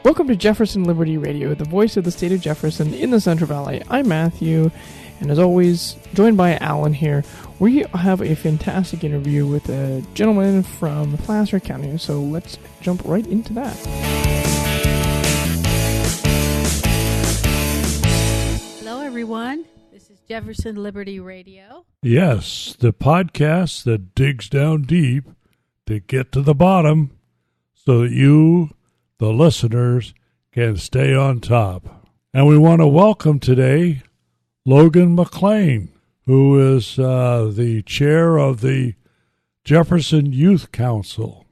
Welcome to Jefferson Liberty Radio, the voice of the state of Jefferson in the Central Valley. I'm Matthew, and as always, joined by Alan here. We have a fantastic interview with a gentleman from Placer County, so let's jump right into that. Hello, everyone. This is Jefferson Liberty Radio. Yes, the podcast that digs down deep to get to the bottom so that you, the listeners, can stay on top. And we want to welcome today Logan McLean, who is the chair of the Jefferson Youth Council.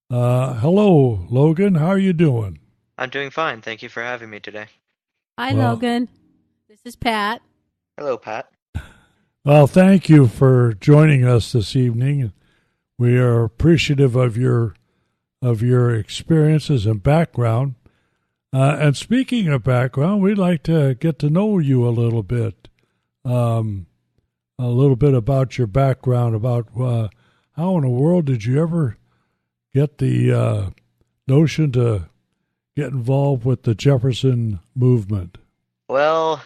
Hello, Logan. How are you doing? I'm doing fine. Thank you for having me today. Hi, Logan. This is Pat. Hello, Pat. Well, thank you for joining us this evening. We are appreciative of your experiences and background. And speaking of background, we'd like to get to know you a little bit. A little bit about your background, about how in the world did you ever get the notion to get involved with the Jefferson movement? Well,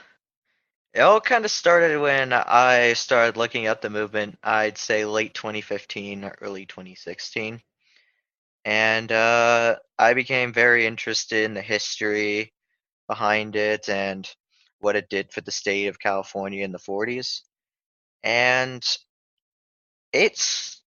it all kind of started when I started looking at the movement, I'd say late 2015 or early 2016. And I became very interested in the history behind it and what it did for the state of California in the 40s. And it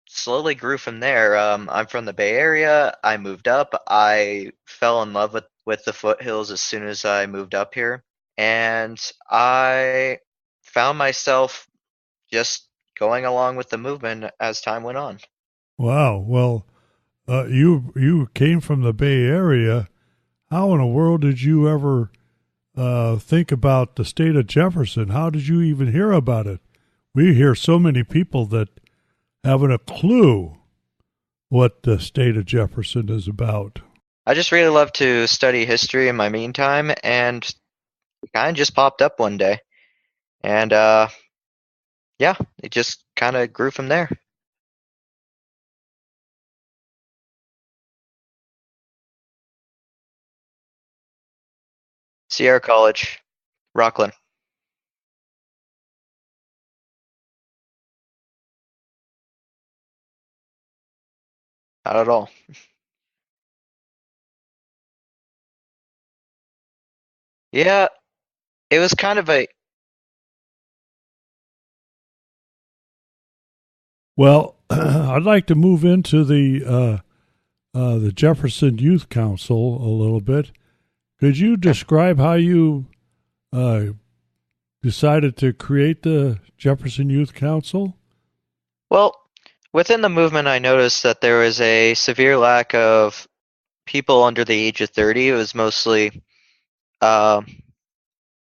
slowly grew from there. I'm from the Bay Area. I moved up. I fell in love with the foothills as soon as I moved up here. And I found myself just going along with the movement as time went on. Wow. Well, you came from the Bay Area. How in the world did you ever think about the state of Jefferson? How did you even hear about it? We hear so many people that haven't a clue what the state of Jefferson is about. I just really love to study history in my meantime, and it kind of just popped up one day. And yeah, it just kind of grew from there. Sierra College, Rockland. Not at all. Yeah, it was kind of a. Well, I'd like to move into the Jefferson Youth Council a little bit. Could you describe how you decided to create the Jefferson Youth Council? Well, within the movement, I noticed that there was a severe lack of people under the age of 30. It was mostly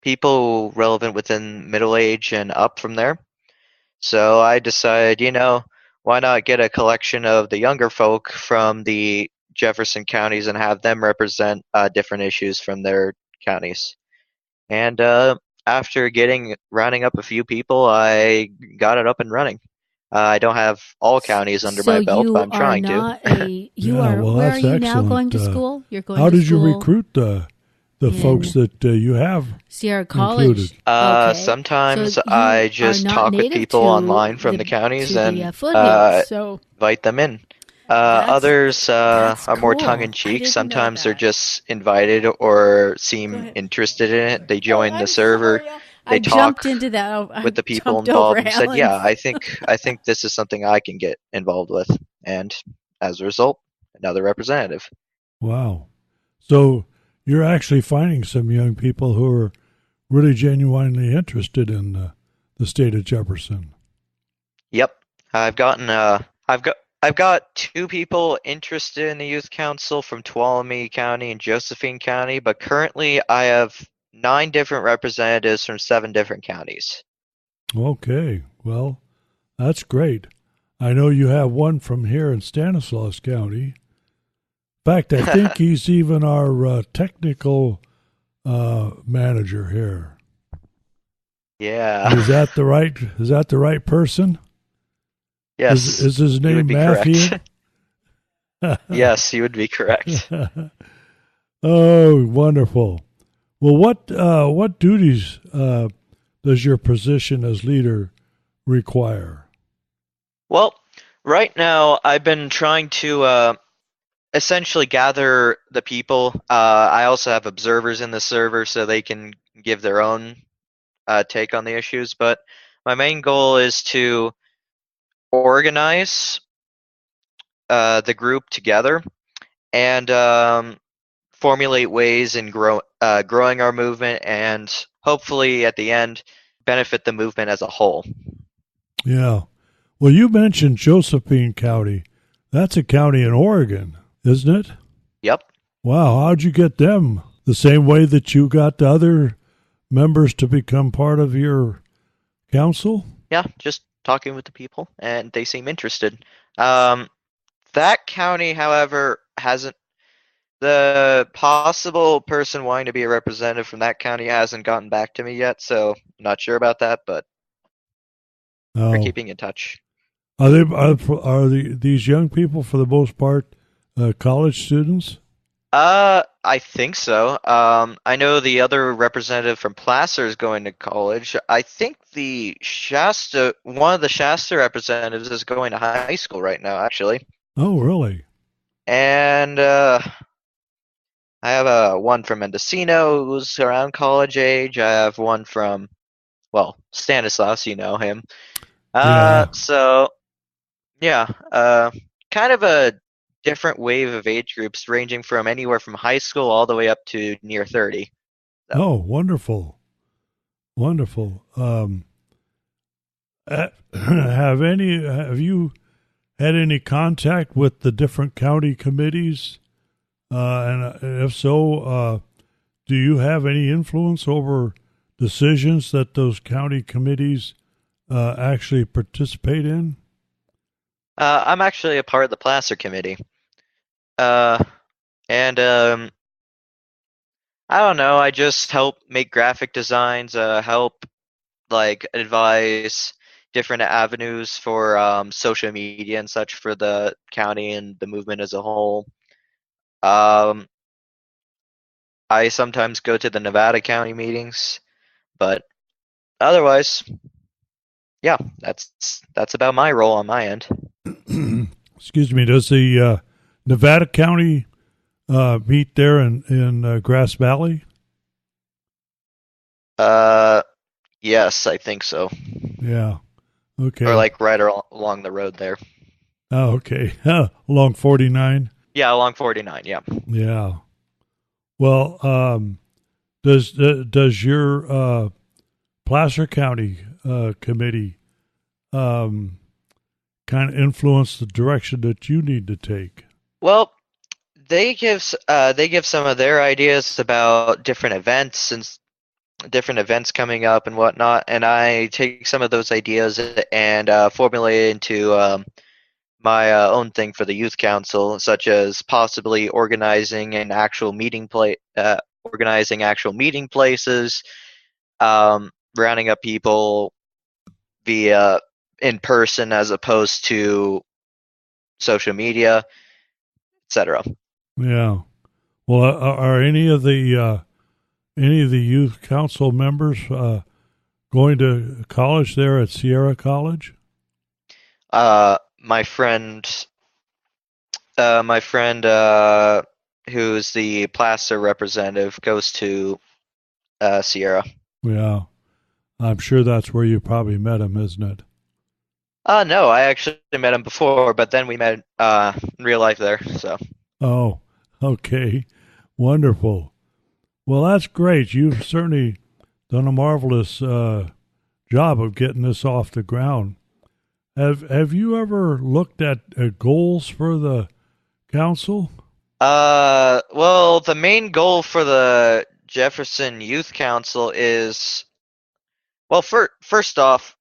people relevant within middle age and up from there. So I decided, why not get a collection of the younger folk from the Jefferson counties and have them represent different issues from their counties. And after rounding up a few people, I got it up and running. I don't have all counties under my belt, but I'm trying to. Where are you now going to school? You're going how to did school you recruit the folks that you have Sierra College? Included? Sometimes I just talk with people online from the counties and invite them in. Others are more tongue-in-cheek. Sometimes they're just invited or seem interested in it. They join the server. They talk with the people involved and said, "Yeah, I think this is something I can get involved with." And as a result, another representative. Wow! So you're actually finding some young people who are really genuinely interested in the state of Jefferson. Yep, I've got 2 people interested in the youth council from Tuolumne County and Josephine County, but currently I have 9 different representatives from 7 different counties. Okay, well, that's great. I know you have one from here in Stanislaus County. In fact, I think he's even our technical manager here. Yeah. Is that the right person? Yes. Is his name Matthew? Yes, you would be correct. Oh, wonderful. Well, what duties does your position as leader require? Well, right now I've been trying to essentially gather the people. I also have observers in the server so they can give their own take on the issues. But my main goal is to organize the group together and formulate ways in growing our movement and hopefully at the end benefit the movement as a whole. Yeah. Well, you mentioned Josephine County. That's a county in Oregon, isn't it? Yep. Wow. How'd you get them? The same way that you got the other members to become part of your council? Yeah, just talking with the people and they seem interested. Um, that county, however, hasn't the possible person wanting to be a representative from that county hasn't gotten back to me yet, so I'm not sure about that, but we're Oh. keeping in touch. These young people, for the most part, college students? I think so. I know the other representative from Placer is going to college. I think one of the Shasta representatives is going to high school right now, actually. Oh, really? And I have one from Mendocino who's around college age. I have one from, well, Stanislaus, you know him. Yeah. So yeah, kind of a different wave of age groups ranging from anywhere from high school all the way up to near 30. So, Oh, wonderful. Wonderful. Have you had any contact with the different county committees? And if so, do you have any influence over decisions that those county committees actually participate in? I'm actually a part of the Placer committee. And I don't know, I just help make graphic designs, help like advise different avenues for social media and such for the county and the movement as a whole. Um, I sometimes go to the Nevada county meetings, but otherwise, yeah, that's about my role on my end. Excuse me. Does the Nevada County meet there in Grass Valley? Uh, yes, I think so. Yeah. Or Okay. like right along the road there. Oh, okay. Along 49. Yeah, along 49. Yeah. Yeah. Well, does your Placer County committee um, kind of influence the direction that you need to take? Well, they give some of their ideas about different events and different events coming up and whatnot, and I take some of those ideas and formulate it into my own thing for the youth council, such as possibly organizing actual meeting places, rounding up people via in person as opposed to social media, etc. Yeah. Well, are any of the youth council members going to college there at Sierra College? My friend, who's the Placer representative, goes to Sierra. Yeah. I'm sure that's where you probably met him, isn't it? No, I actually met him before, but then we met in real life there. So, Oh, okay. Wonderful. Well, that's great. You've certainly done a marvelous job of getting this off the ground. Have you ever looked at goals for the council? well, the main goal for the Jefferson Youth Council is, well, first off,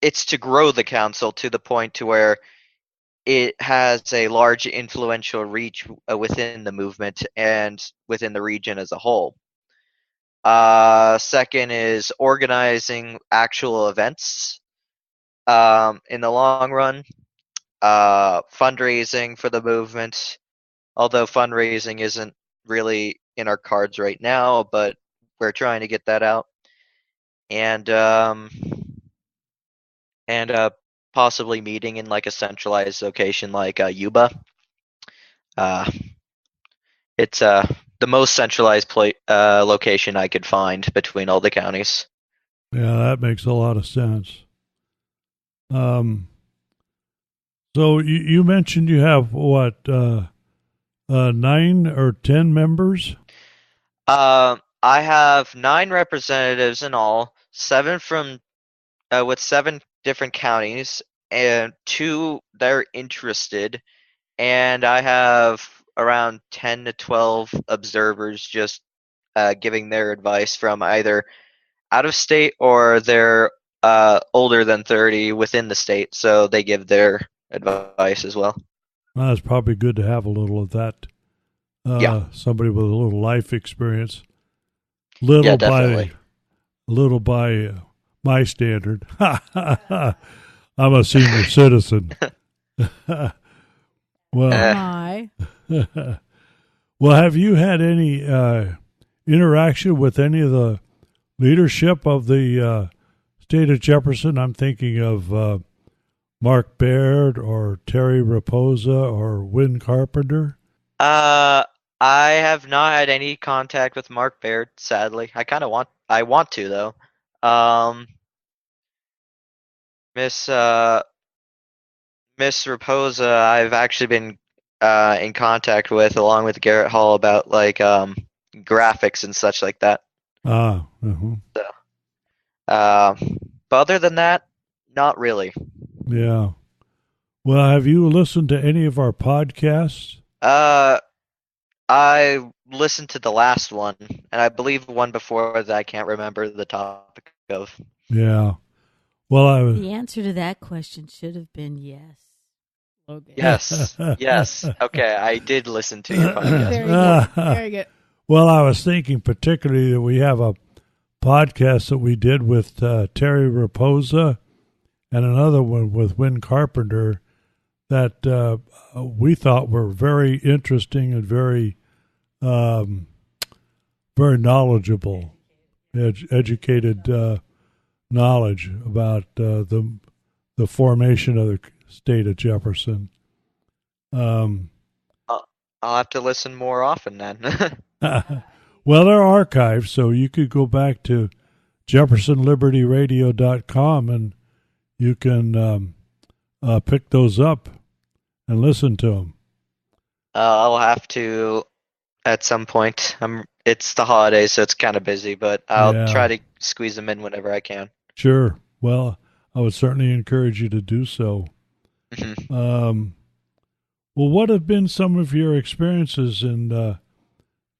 it's to grow the council to the point to where it has a large influential reach within the movement and within the region as a whole. Second is organizing actual events in the long run. Fundraising for the movement, although fundraising isn't really in our cards right now, but we're trying to get that out. And possibly meeting in like a centralized location like Yuba. Uh, it's the most centralized location I could find between all the counties. Yeah, that makes a lot of sense. So you mentioned you have what 9 or 10 members? I have 9 representatives in all, 7 from with 7 different counties, and 2 that are interested, and I have around 10 to 12 observers just giving their advice from either out of state or they're older than 30 within the state, so they give their advice as well. Well, it's probably good to have a little of that. Yeah. Somebody with a little life experience. Yeah, definitely. Little by my standard. I'm a senior citizen. Well, Hi. well, have you had any interaction with any of the leadership of the state of Jefferson? I'm thinking of Mark Baird or Terry Raposa or Win Carpenter. I have not had any contact with Mark Baird, sadly. I want to though. Miss Raposa, I've actually been in contact with, along with Garrett Hall, about like graphics and such like that. Ah, uh-huh. So, but other than that, not really. Yeah. Well, have you listened to any of our podcasts? I listened to the last one, and I believe one before that I can't remember the topic of. Yeah. Well, The answer to that question should have been yes, Logan. Yes, yes. Okay, I did listen to your podcast. Very good. Very good. Well, I was thinking particularly that we have a podcast that we did with Terry Raposa and another one with Win Carpenter that we thought were very interesting and very knowledgeable, educated knowledge about the formation of the state of Jefferson. I'll have to listen more often then. Well, they're archived, so you could go back to JeffersonLibertyRadio.com and you can pick those up and listen to them. I'll have to at some point. It's the holidays, so it's kind of busy, but I'll try to squeeze them in whenever I can. Sure. Well, I would certainly encourage you to do so. Mm-hmm. Well, what have been some of your experiences in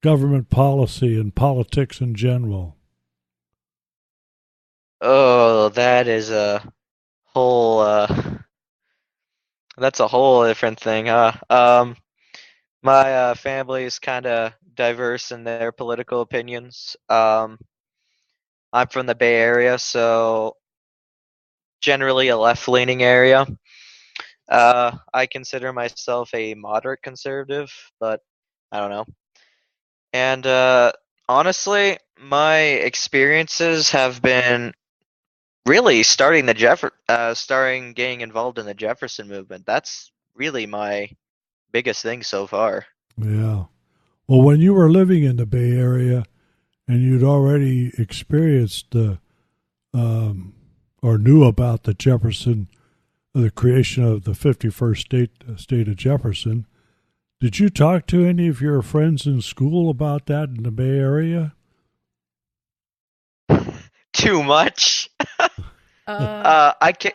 government policy and politics in general? Oh, that is a whole that's a whole different thing, huh? My family is kind of diverse in their political opinions. I'm from the Bay Area, so generally a left-leaning area. I consider myself a moderate conservative, but I don't know. And honestly, my experiences have been really starting getting involved in the Jefferson movement. That's really my biggest thing so far. Yeah. Well, when you were living in the Bay Area and you'd already experienced or knew about the creation of the 51st state of Jefferson, did you talk to any of your friends in school about that in the Bay Area? Too much. I can.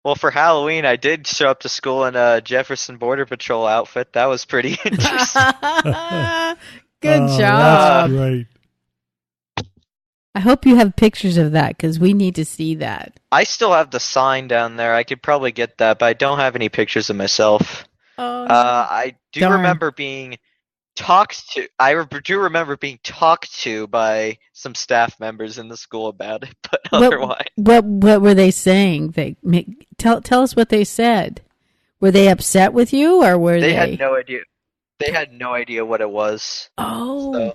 Well, for Halloween, I did show up to school in a Jefferson Border Patrol outfit. That was pretty interesting. Good job. That's great. I hope you have pictures of that because we need to see that. I still have the sign down there. I could probably get that, but I don't have any pictures of myself. Oh, I do darn. remember being talked to. I do remember being talked to by some staff members in the school about it, but otherwise, what were they saying? Tell us what they said. Were they upset with you, or were They had no idea. They had no idea what it was. Oh,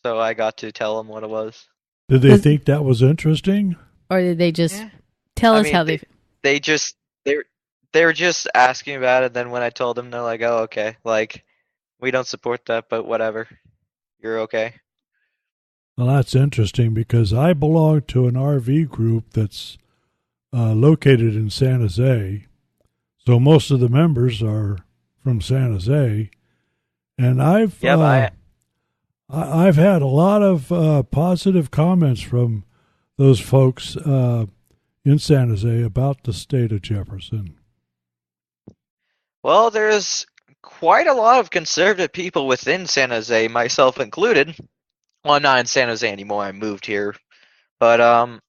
So I got to tell them what it was. Did they think that was interesting? or did they just Yeah. tell I us mean, how they? they were just asking about it. Then when I told them, they're like, "Oh, okay. Like, we don't support that, but whatever. You're okay." Well, that's interesting because I belong to an RV group that's located in San Jose. So most of the members are from San Jose, and I've had a lot of positive comments from those folks in San Jose about the state of Jefferson. Well, there's quite a lot of conservative people within San Jose, myself included. Well, I'm not in San Jose anymore. I moved here, but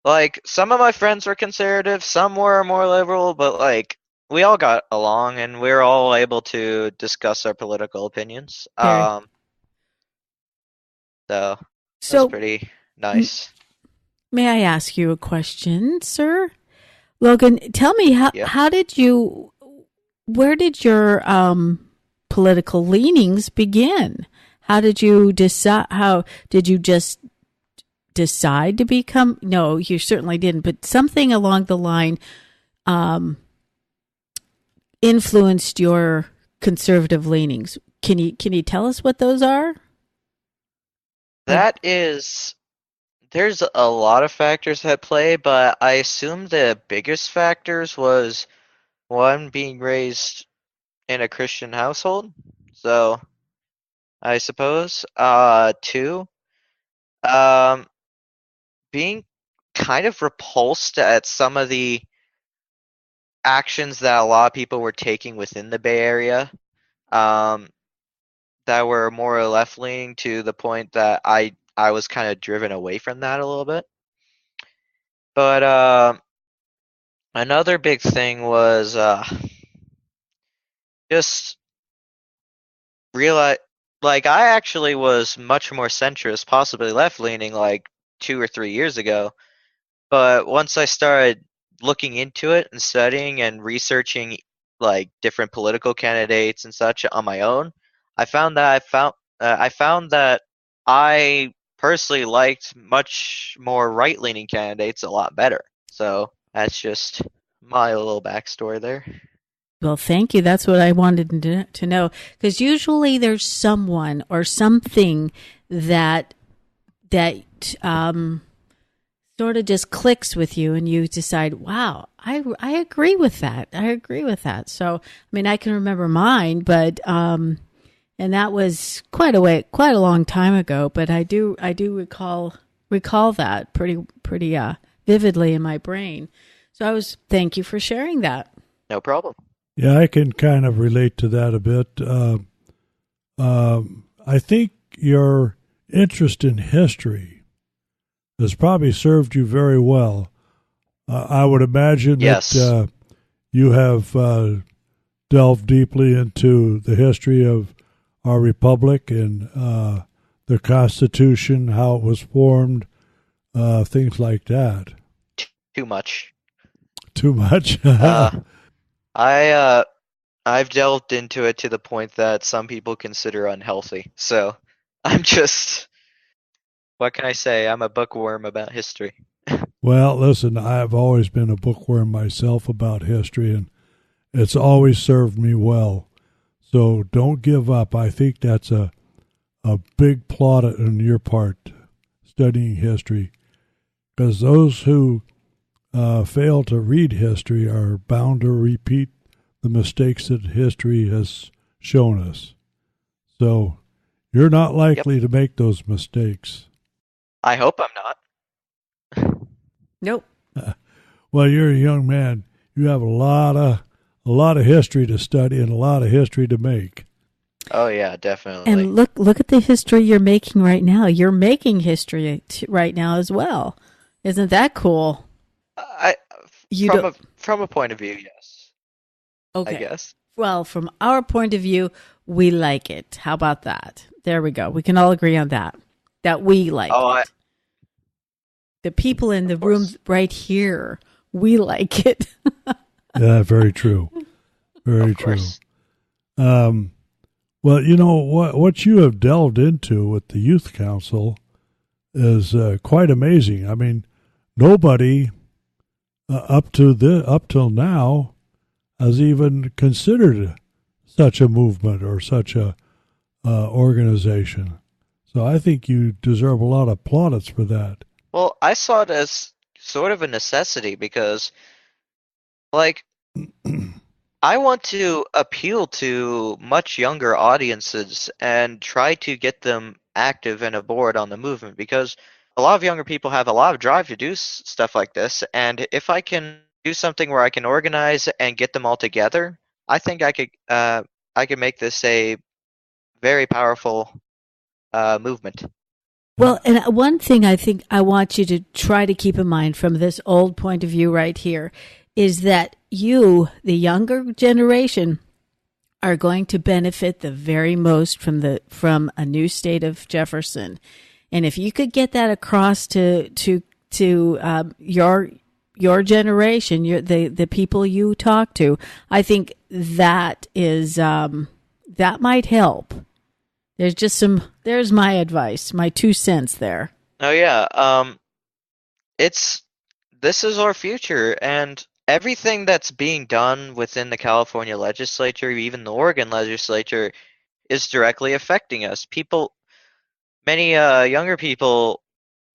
like some of my friends were conservative, some were more liberal, but like we all got along and we were all able to discuss our political opinions. Very. So that's So, pretty nice. may I ask you a question, sir? Logan, tell me Yeah. where did your political leanings begin? How did you decide? How did you just decide to become? No, you certainly didn't. But something along the line influenced your conservative leanings. Can you tell us what those are? There's a lot of factors at play, but I assume the biggest factors was one, being raised in a Christian household. So I suppose. Two, um, being kind of repulsed at some of the actions that a lot of people were taking within the Bay Area, um, that were more left leaning to the point that I was kind of driven away from that a little bit. But another big thing was just realize, like, I actually was much more centrist, possibly left leaning, like 2 or 3 years ago. But once I started looking into it and studying and researching like different political candidates and such on my own, I found that I personally liked much more right-leaning candidates a lot better. So that's just my little backstory there. Well, thank you. That's what I wanted to know. Because usually there's someone or something that sort of just clicks with you, and you decide, "Wow, I agree with that. I agree with that." So, I mean, I can remember mine, but and that was quite a long time ago. But I do recall that pretty vividly in my brain. So thank you for sharing that. No problem. Yeah, I can kind of relate to that a bit. I think your interest in history has probably served you very well. I would imagine Yes. that you have delved deeply into the history of our republic and the Constitution, how it was formed, things like that. Too much. Too much? I've delved into it to the point that some people consider unhealthy. So I'm just, what can I say? I'm a bookworm about history. Well, listen, I've always been a bookworm myself about history, and it's always served me well. So don't give up. I think that's a big plaudit on your part, studying history, because those who fail to read history are bound to repeat the mistakes that history has shown us. So you're not likely to make those mistakes. I hope I'm not. Nope. Well, you're a young man. You have a lot of history to study and a lot of history to make. Oh yeah, definitely. And look at the history you're making right now. You're making history right now as well. Isn't that cool? From a point of view, yes. Okay. I guess. Well, from our point of view, we like it. How about that? There we go. We can all agree on that. That we like it. The people in the room right here, we like it. Yeah, very true. Very Of true. course. Well, you know what you have delved into with the youth council is quite amazing. I mean, nobody up till now has even considered such a movement or such a organization. So I think you deserve a lot of plaudits for that. Well, I saw it as sort of a necessity because, like, I want to appeal to much younger audiences and try to get them active and aboard on the movement because a lot of younger people have a lot of drive to do stuff like this, and if I can do something where I can organize and get them all together, I think I could make this a very powerful movement. Well, and one thing I think I want you to try to keep in mind from this old point of view right here is that you, the younger generation, are going to benefit the very most from a new state of Jefferson. And if you could get that across to your generation, the people you talk to, I think that is that might help. There's my advice, my 2 cents there. Oh yeah, this is our future, and everything that's being done within the California legislature, even the Oregon legislature, is directly affecting us. Many younger people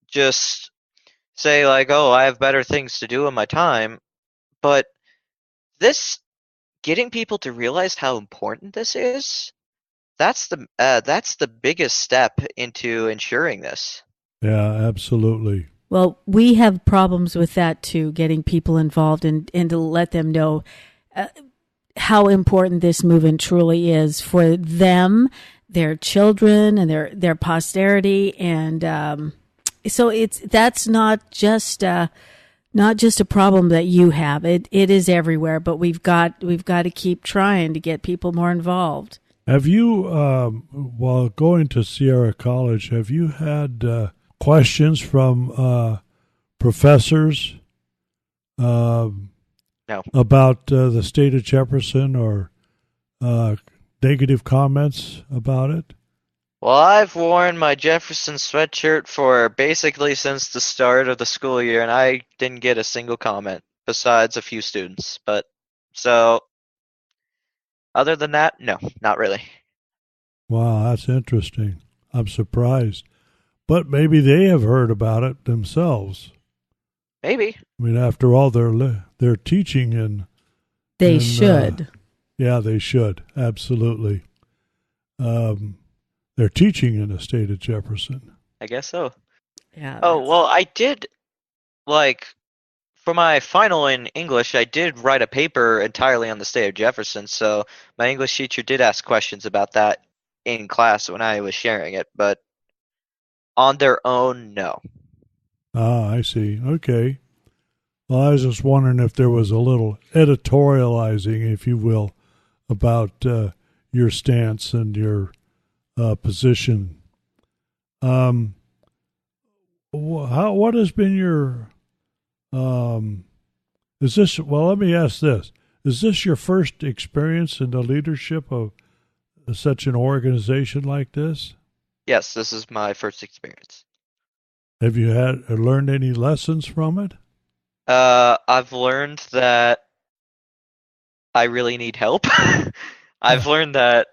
just say like, "Oh, I have better things to do in my time," but this getting people to realize how important this is, that's the biggest step into ensuring this. Yeah, absolutely. Well, we have problems with that too, getting people involved and to let them know how important this movement truly is for them, their children, and their posterity. And so that's not just a problem that you have. It is everywhere, but we've got to keep trying to get people more involved. Have you, while going to Sierra College, have you had questions from professors No. about the state of Jefferson or negative comments about it? Well, I've worn my Jefferson sweatshirt for basically since the start of the school year, and I didn't get a single comment besides a few students. But so, other than that, no, not really. Wow, that's interesting. I'm surprised. But maybe they have heard about it themselves. Maybe. I mean, after all, they're teaching in. They should. Yeah, they should. Absolutely. They're teaching in the state of Jefferson. I guess so. Yeah. Oh, well, I did, like, for my final in English, I did write a paper entirely on the state of Jefferson, so my English teacher did ask questions about that in class when I was sharing it, but on their own, no. Ah, I see. Okay. Well, I was just wondering if there was a little editorializing, if you will, about your stance and your position. What has been your is this, well, let me ask this. Is this your first experience in the leadership of such an organization like this? Yes, this is my first experience. Have you learned any lessons from it? I've learned that I really need help. I've learned that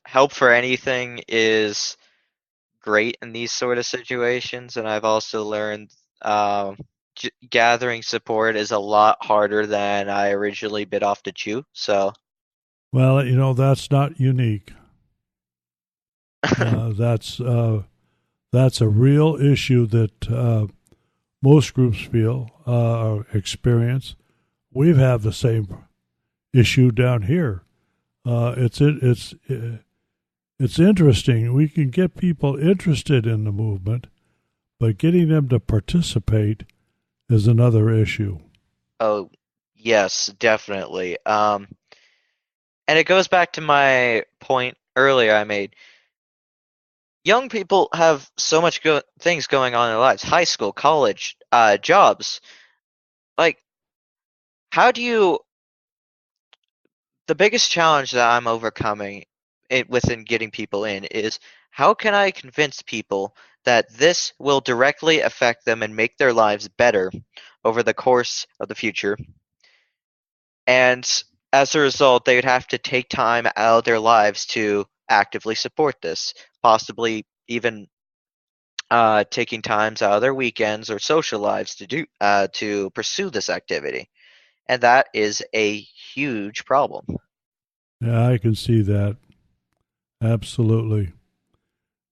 help for anything is great in these sort of situations, and I've also learned gathering support is a lot harder than I originally bit off to chew. So, well, you know, that's not unique. That's a real issue that most groups feel or experience. We've had the same issue down here. It's interesting. We can get people interested in the movement, but getting them to participate is another issue. oh, yes, definitely. And it goes back to my point earlier I made. Young people have so much things going on in their lives: high school, college, jobs. Like, how do you the biggest challenge that I'm overcoming within getting people in is how can I convince people that this will directly affect them and make their lives better over the course of the future, and as a result, they would have to take time out of their lives to actively support this, possibly even taking times out of their weekends or social lives to pursue this activity, and that is a huge problem. Yeah, I can see that. Absolutely.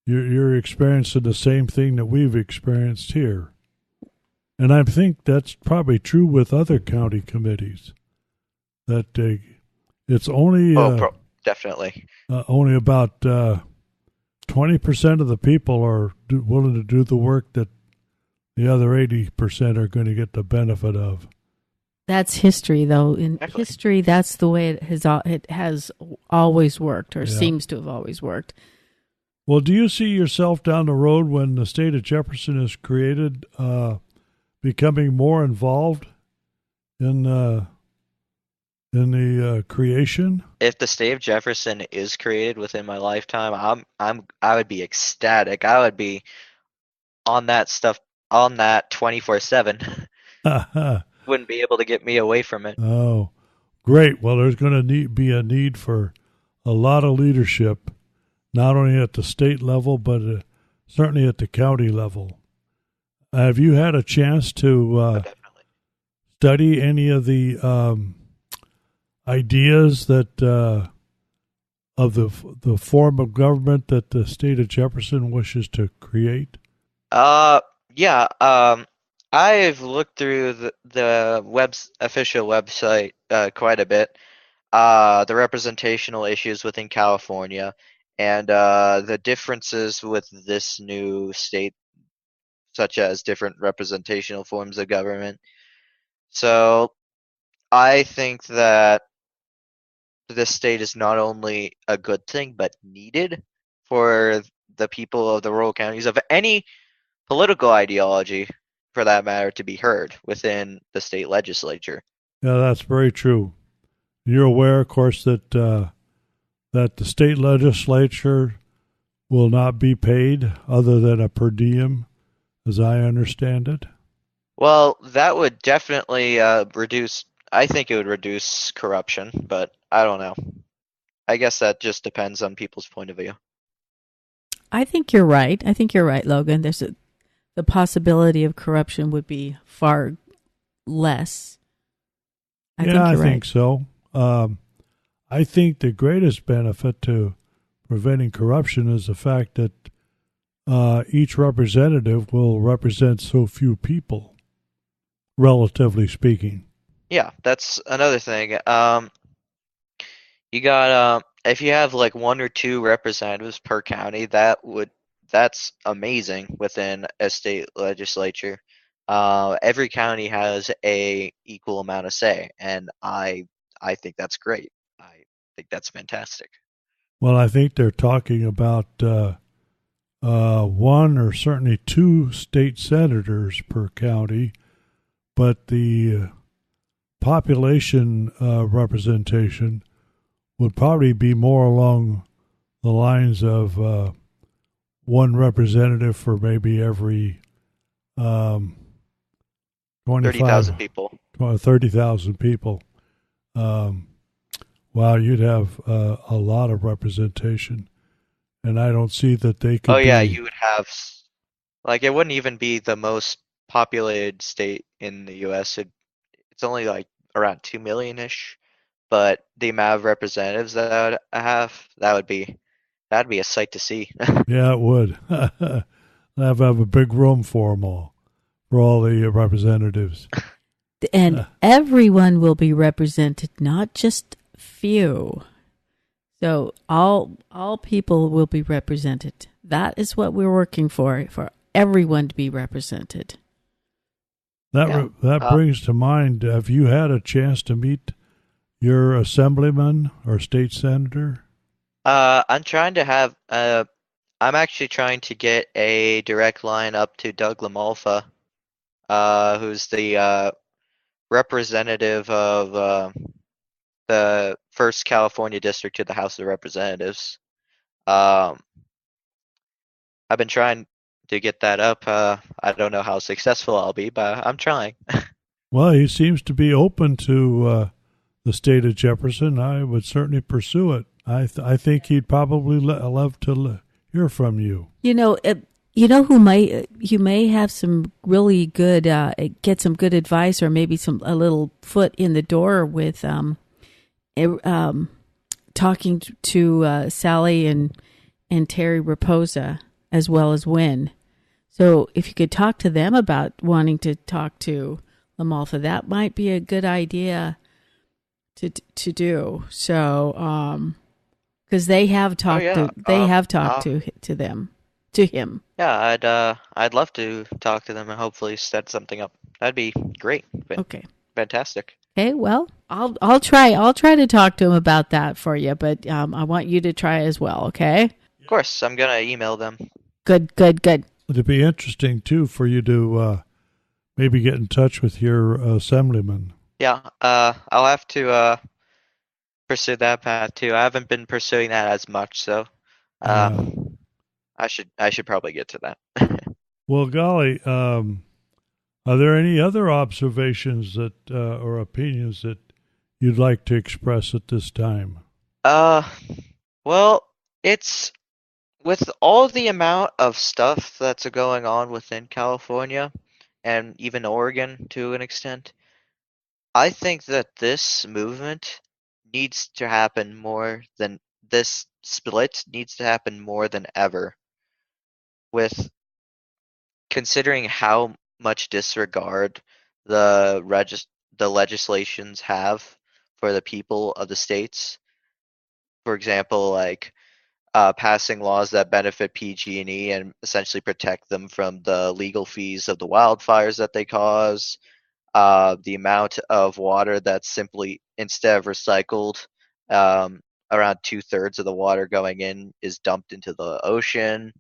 You're experiencing the same thing that we've experienced here. And I think that's probably true with other county committees. That it's only Definitely. only about 20% of the people are willing to do the work that the other 80% are going to get the benefit of. That's history, though. In Exactly. history, that's the way it has always worked, or Yeah. seems to have always worked. Well, do you see yourself down the road when the state of Jefferson is created, becoming more involved in the creation? If the state of Jefferson is created within my lifetime, I would be ecstatic. I would be on that stuff on that 24/7. Wouldn't be able to get me away from it. Oh, great. Well, there's going to be a need for a lot of leadership, not only at the state level, but certainly at the county level. Have you had a chance to Definitely. study any of the ideas that of the form of government that the state of Jefferson wishes to create? Yeah. I've looked through the official website quite a bit. The representational issues within California, and the differences with this new state, such as different representational forms of government. So I think that this state is not only a good thing, but needed for the people of the rural counties of any political ideology, for that matter, to be heard within the state legislature. Yeah, that's very true. You're aware, of course, that that the state legislature will not be paid other than a per diem, as I understand it. Well, that would definitely reduce. I think it would reduce corruption, but I don't know. I guess that just depends on people's point of view. I think you're right. I think you're right, Logan. The possibility of corruption would be far less. I think so. I think the greatest benefit to preventing corruption is the fact that each representative will represent so few people, relatively speaking. Yeah, that's another thing. You got if you have like one or two representatives per county, that's amazing within a state legislature. Every county has a equal amount of say, and I think that's great. I think that's fantastic. Well, I think they're talking about one or certainly two state senators per county, but the population representation would probably be more along the lines of one representative for maybe every 30,000 people. 30,000 people. Wow, you'd have a lot of representation, and I don't see that they could. Oh yeah, you would have like it wouldn't even be the most populated state in the U.S. It's only like around 2 million-ish, but the amount of representatives that I would have, that'd be a sight to see. Yeah, it would. Have a big room for them all, for all the representatives. And everyone will be represented, not just few. So all people will be represented. That is what we're working for everyone to be represented. That brings to mind, have you had a chance to meet your assemblyman or state senator? I'm actually trying to get a direct line up to Doug LaMalfa, who's the representative of the first California district to the House of Representatives. Um, I've been trying to get that up. I don't know how successful I'll be, but I'm trying. Well, he seems to be open to the state of Jefferson. I would certainly pursue it. I think he'd probably love to hear from you. You know, you may have some really good get some good advice, or maybe a little foot in the door with talking to Sally and Terry Raposa, as well as Wynn. So if you could talk to them about wanting to talk to LaMalfa, that might be a good idea to do. So because they have talked to him. Yeah, I'd love to talk to them and hopefully set something up. That'd be great. Okay. Fantastic. Okay, well, I'll try to talk to him about that for you, but I want you to try as well, okay? Of course, I'm gonna email them. Good. It'd be interesting too for you to maybe get in touch with your assemblyman. Yeah, I'll have to pursue that path too. I haven't been pursuing that as much, so I should probably get to that. Well, golly, are there any other observations that or opinions that you'd like to express at this time? Well, it's with all the amount of stuff that's going on within California and even Oregon to an extent, I think that this movement needs to happen more than this split needs to happen more than ever. With considering how much disregard the legislations have for the people of the states. For example, like passing laws that benefit PG&E and essentially protect them from the legal fees of the wildfires that they cause. The amount of water that's simply, instead of recycled, around 2/3 of the water going in is dumped into the ocean.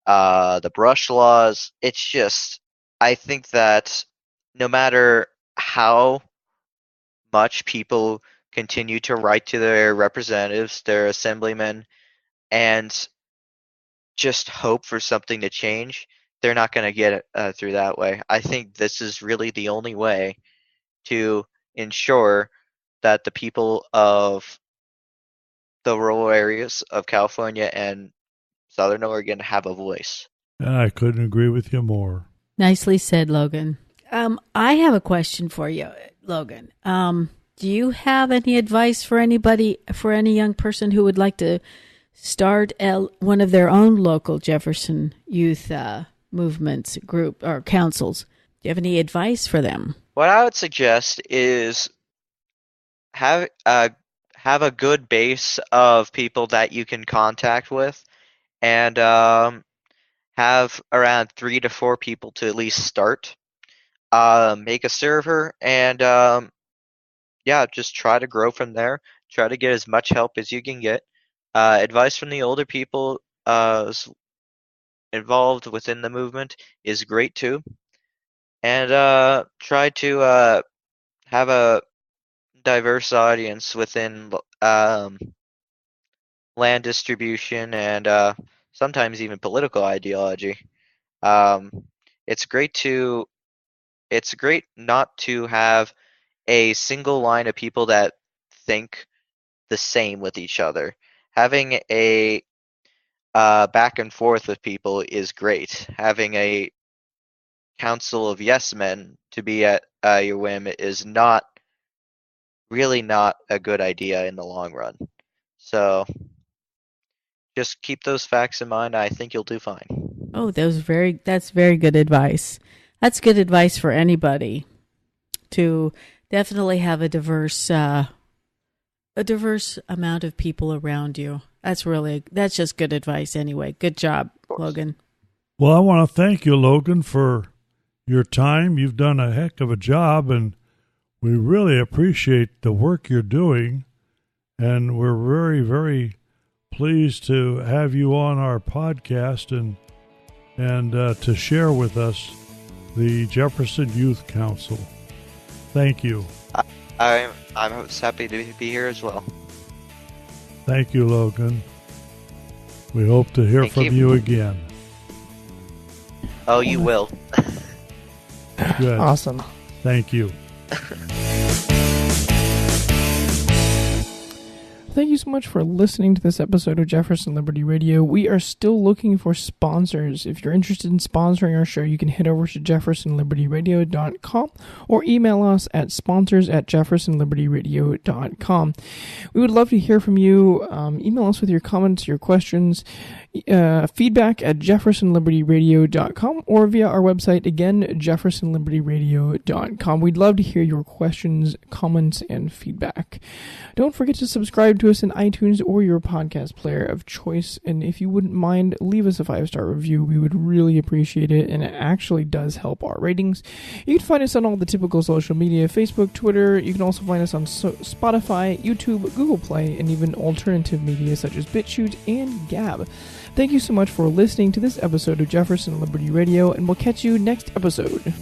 The brush laws. It's just, I think that no matter how much people continue to write to their representatives, their assemblymen, and just hope for something to change, they're not going to get it through that way. I think this is really the only way to ensure that the people of the rural areas of California and Southern Oregon have a voice. I couldn't agree with you more. Nicely said, Logan. I have a question for you, Logan. Do you have any advice for any young person who would like to start one of their own local Jefferson youth movements, group, or councils? Do you have any advice for them? What I would suggest is have a good base of people that you can contact with, and have around 3 to 4 people to at least start. Make a server, and just try to grow from there. Try to get as much help as you can get. Advice from the older people involved within the movement is great too. And try to have a diverse audience within land distribution and sometimes even political ideology. It's great not to have a single line of people that think the same with each other. Having a back and forth with people is great. Having a council of yes men to be at your whim is really not a good idea in the long run. So just keep those facts in mind. I think you'll do fine. Oh, that's very good advice. That's good advice for anybody, to definitely have a diverse amount of people around you. That's just good advice anyway. Good job, Logan. Well, I want to thank you, Logan, for your time. You've done a heck of a job, and we really appreciate the work you're doing, and we're very, very pleased to have you on our podcast and to share with us the Jefferson Youth Council. Thank you. I'm just happy to be here as well. Thank you, Logan. We hope to hear Thank from you. you again. Oh, you will. Good. Awesome. Thank you. Thank you so much for listening to this episode of Jefferson Liberty Radio. We are still looking for sponsors. If you're interested in sponsoring our show, you can head over to jeffersonlibertyradio.com or email us at sponsors@jeffersonlibertyradio.com. We would love to hear from you. Email us with your comments, your questions, feedback at jeffersonlibertyradio.com or via our website, again, jeffersonlibertyradio.com. We'd love to hear your questions, comments, and feedback. Don't forget to subscribe to us in iTunes or your podcast player of choice. And if you wouldn't mind, leave us a 5-star review. We would really appreciate it, and it actually does help our ratings. You can find us on all the typical social media, Facebook, Twitter. You can also find us on Spotify, YouTube, Google Play, and even alternative media such as BitChute and Gab. Thank you so much for listening to this episode of Jefferson Liberty Radio, and we'll catch you next episode.